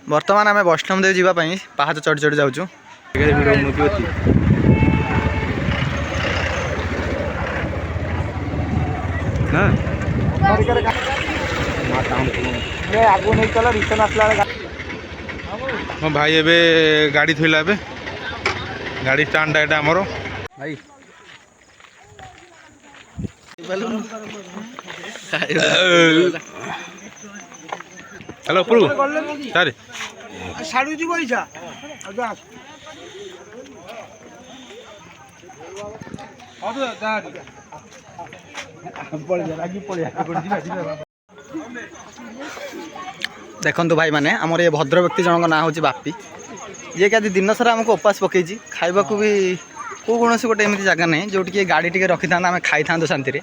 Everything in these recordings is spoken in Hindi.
बर्तमान आम वैष्णव देवी जावाई पहाड़ चढ़ी चढ़ी जाऊँ। मो भाई एबे गाड़ी थोला एबे गाड़ी स्टांड एटा हमरो भाई हेलो पुरु सारे साडू जी बोलिसा आजा आदो दादी पड़ जा आगे पड़ जा देखंतु भाई माने हमर ये भद्र व्यक्ति जनक ना होची बापी जे कि आज दिन सारा हमको उपास पकईची खाइबा को भी को कोनोसी गोटे एमती जगह नहीं जोटी कि गाड़ी टिके रखि था आम खाई था शांति रे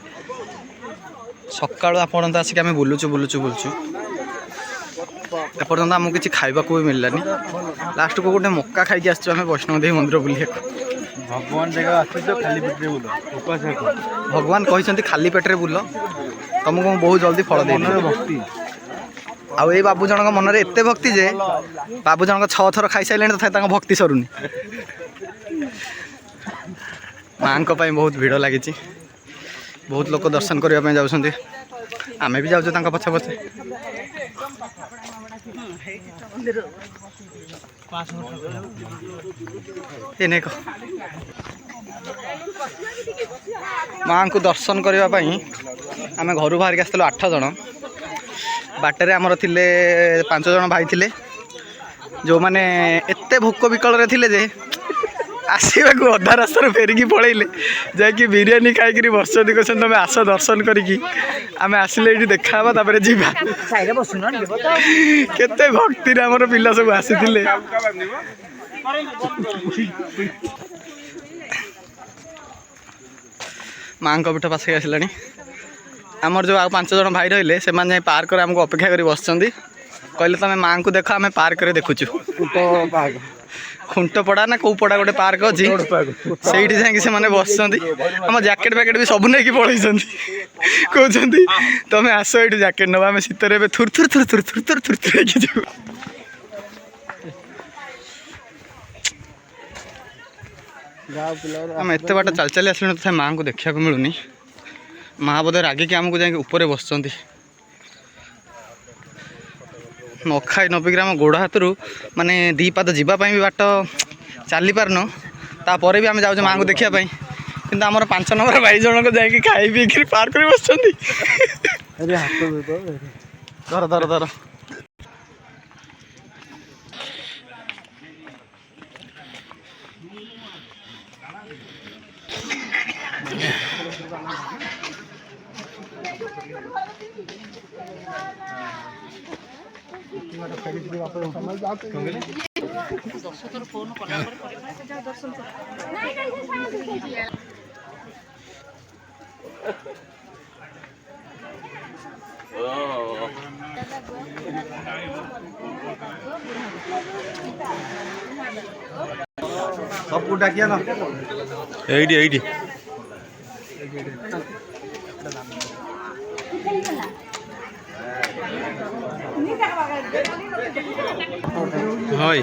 सकाळु आपण आसिक आम बुलुचु बुलुचु बुलुचु एपर्तंत आमको किसी खाइबा को भी मिललानी लास्ट को गोटे मक्का खाई आसछु आम वैष्णव देवी मंदिर बुलिया भगवान जगह आछि तो खाली पेट रे बुलो उपास भगवान कहते खाली पेट रे बुल तुमको बहुत जल्दी फल दे भक्ति आउ ये बाबू जनक मन में एत भक्ति जे बाबू जनक 6 थर खाई सारे तथा भक्ति सरुनी माँ बहुत भिड़ लगी बहुत लोग दर्शन करने जाऊँ आम भी जाऊँ पछे पछे माँ को दर्शन करने आम घर बाहर के आसलु 8 जन बाटे आमर थिले 5 जन भाई थिले जो माने एते भोक विकल थिले जे आसवा को अधा रास्तार फेरिकी पलैले जाकि बिरियानी खाई बसती कहते तुम आस दर्शन करी आम आसिले ये देखा तापर जीवा केते भक्ति आमर पिला सब आसी माँ पीठ पास आसला आमर जो 5 जन भाई रही से जाए पार्क आमको अपेक्षा कर बस कहले तुम माँ को देख आम पार्क देखुचु खुंटपड़ा ना कौ पड़ा गोटे पार्क अच्छी से मैंने बस आम जैकेट पैकेट भी सब नहीं पलैं कहते तुम आस ये जैकेट नवा आम शीतर थुर थुर थुर थुर थुर थुर थुर थुर जीव आम एत बाट चल चली आसलु तथा माँ को देखा मिलूनी माँ बोधे रागिकी आमको जाए ऊपर बस न खाई न पिक आम गोड़ हाथ माने 2 पाद जावाई भी बाट चली पारन तापर भी आम जाऊँ माँ को देखापी कि आमर 5 नंबर भाई जनक जाकि खाई पी पार्क कर बस धर धर धर सब डाकिया ना एडी हाय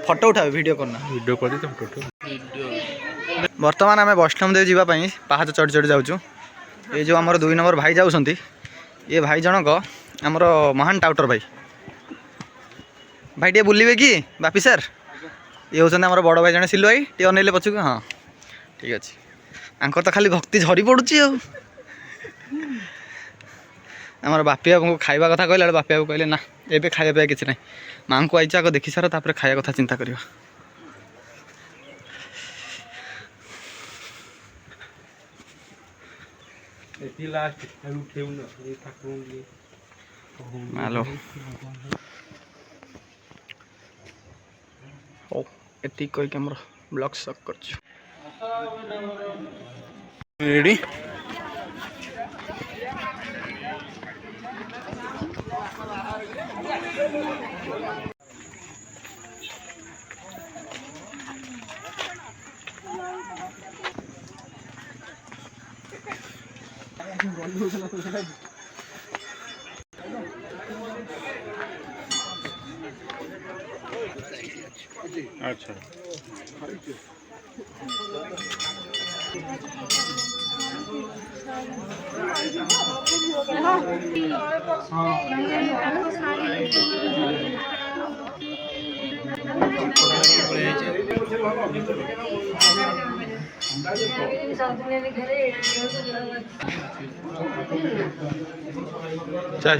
फोटो उठा वीडियो करना वीडियो कर फोटो बर्तमान आम वैष्णव देवी जावाई पहाड़ चढ़ी चढ़ी जाऊँ ये जो आमर 2 नंबर भाई जाऊँ ये भाई जनक आमर महान टाउटर भाई भाई टे बुलवे कि बापी सर ये होते आम बड़ भाई जन सिलु भाई टे अनैले पछक हाँ ठीक अच्छे आंकर तो खाली भक्ति झरी पड़ुची आमर बापी बाबू को खाଇବା कथा कहला बापी बाबू कहले ना एबे खाଇବା पे किसी ना माँ को आईच आग देखी सार तापर खाଇବା कथा चिंता करवा हेलो ओ एटी कोई कैमरा ब्लॉक सक कर रेडी আচ্ছা চাই